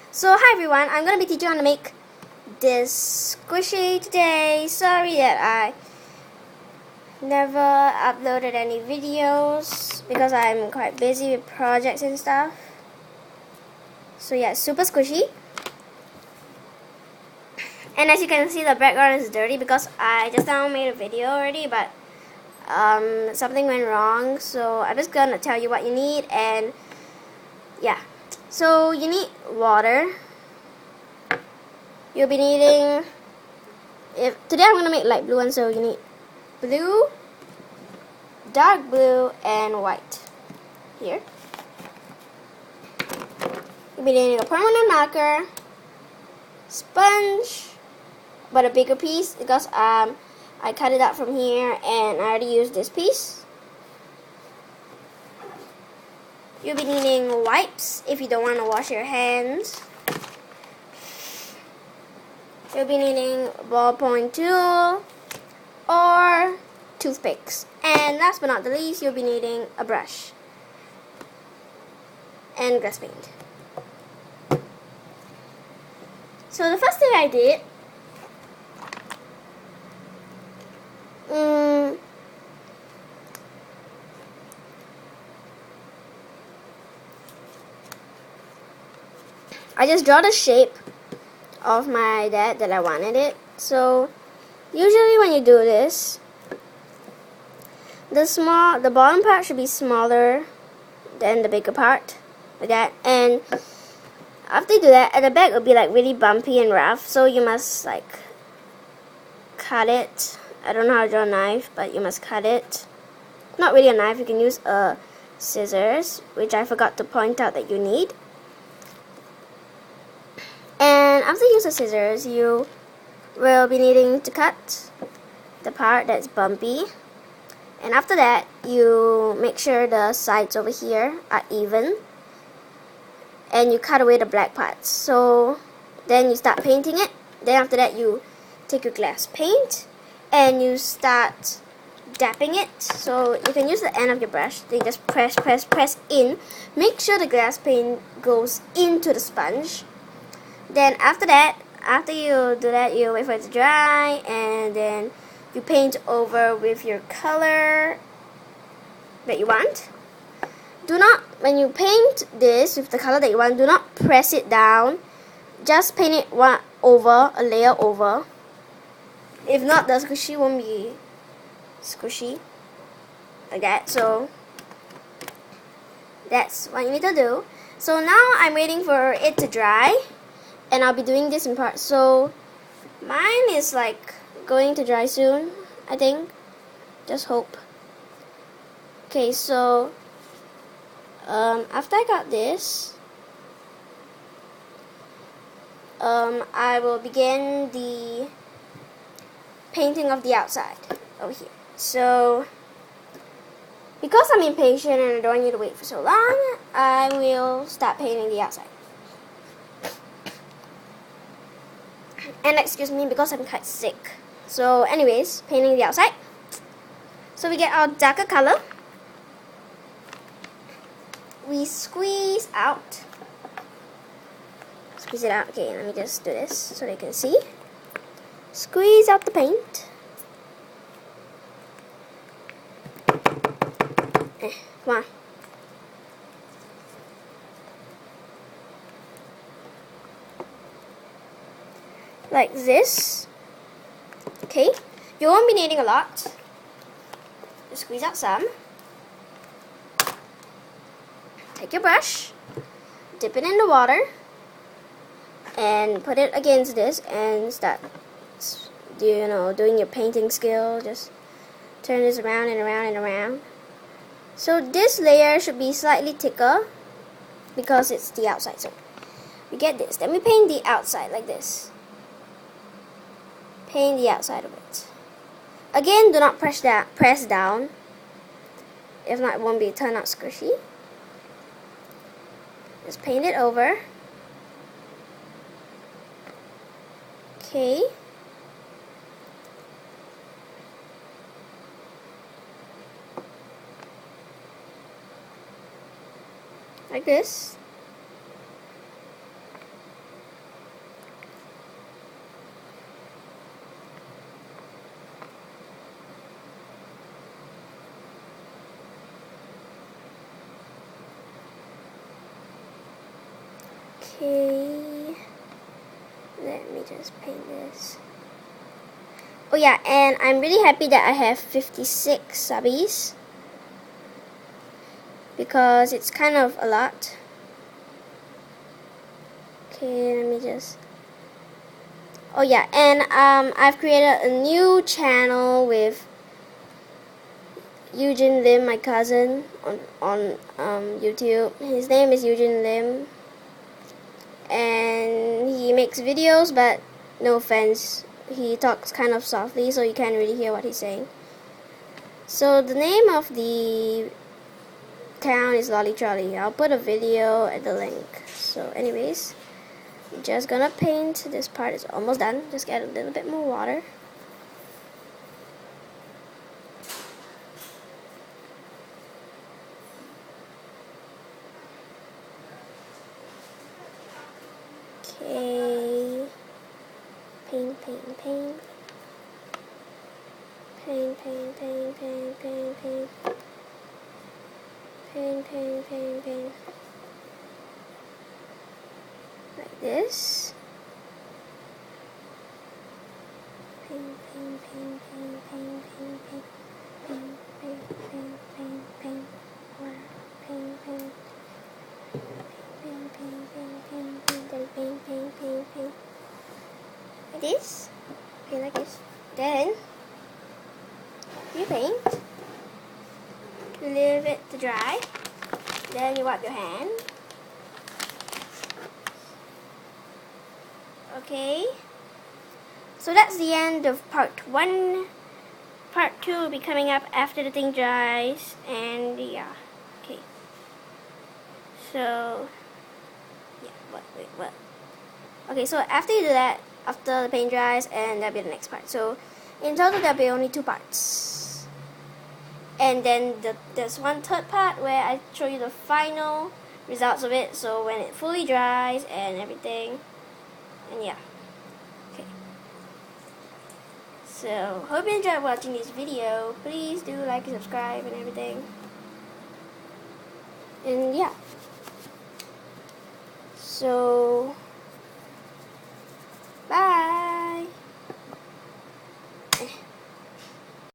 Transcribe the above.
So hi everyone, I'm gonna be teaching you how to make this squishy today. Sorry that I never uploaded any videos because I'm quite busy with projects and stuff. So yeah, it's super squishy. And as you can see, the background is dirty because I just now made a video already, but something went wrong. So I'm just gonna tell you what you need, and yeah. So you need water. You'll be needing, today I'm gonna make light blue one, so you need blue, dark blue, and white. Here. You'll be needing a permanent marker, sponge, but a bigger piece because I cut it out from here and I already used this piece. You'll be needing wipes if you don't want to wash your hands. You'll be needing a ballpoint tool or toothpicks. And last but not the least, you'll be needing a brush and glass paint. So the first thing I did, I just draw the shape of my dad that I wanted it. So usually when you do this, the bottom part should be smaller than the bigger part, like that. And after you do that, at the back it'll be like really bumpy and rough, so you must like cut it. I don't know how to draw a knife, but you must cut it. Not really a knife, you can use a scissors, which I forgot to point out that you need. And after you use the scissors, you will be needing to cut the part that's bumpy. And after that, you make sure the sides over here are even. And you cut away the black parts. So then you start painting it. Then after that, you take your glass paint and you start dapping it. So you can use the end of your brush. Then you just press in. Make sure the glass paint goes into the sponge. Then after you do that, you wait for it to dry, and then you paint over with your color that you want. When you paint this with the color that you want, do not press it down. Just paint it a layer over. If not, the squishy won't be squishy like that. So that's what you need to do. So now I'm waiting for it to dry. And I'll be doing this in parts. So mine is like going to dry soon, I think. Just hope. Okay, so after I got this, I will begin the painting of the outside over here. So because I'm impatient and I don't want you to wait for so long, I will start painting the outside. And excuse me because I'm quite sick. So anyways, painting the outside. So we get our darker color. We squeeze out. Squeeze it out. Okay, let me just do this so they can see. Squeeze out the paint. Come on. Like this. Okay, you won't be needing a lot. Just squeeze out some. Take your brush, dip it in the water, and put it against this and start, doing your painting skill. Just turn this around and around and around. So this layer should be slightly thicker because it's the outside. So we get this. Then we paint the outside like this. Paint the outside of it. Again, do not press down. If not, it won't turn out squishy. Just paint it over. Okay. Like this. Okay, let me just paint this. Oh yeah, and I'm really happy that I have 56 subbies because it's kind of a lot. Okay, let me just... Oh yeah, and I've created a new channel with Eugene Lim, my cousin, on YouTube. His name is Eugene Lim, and he makes videos, but no offense, he talks kind of softly, so you can't really hear what he's saying. So the name of the account is Lolly Trolley. I'll put a video at the link. So anyways, I'm just gonna paint. This part is almost done. Just get a little bit more water. Okay. Paint, paint, paint. Paint, paint, paint, paint, paint, paint. Paint, paint, paint, paint. Like this. Paint, paint, paint, paint, paint, paint, paint. Paint, paint, paint, paint, paint. Water. Paint, paint. Paint, paint, paint, paint, paint, then paint, paint, paint, paint. Like this. Okay, like this. Then you paint. You leave it to dry. Then you wipe your hand. Okay. So that's the end of part 1. Part 2 will be coming up after the thing dries. And yeah. Okay. So yeah, what? Okay, so after you do that, after the paint dries, and that'll be the next part. So in total there'll be only 2 parts. And then there's one third part where I show you the final results of it. So when it fully dries and everything. And yeah. Okay. So hope you enjoyed watching this video. Please do like and subscribe and everything. And yeah. So bye.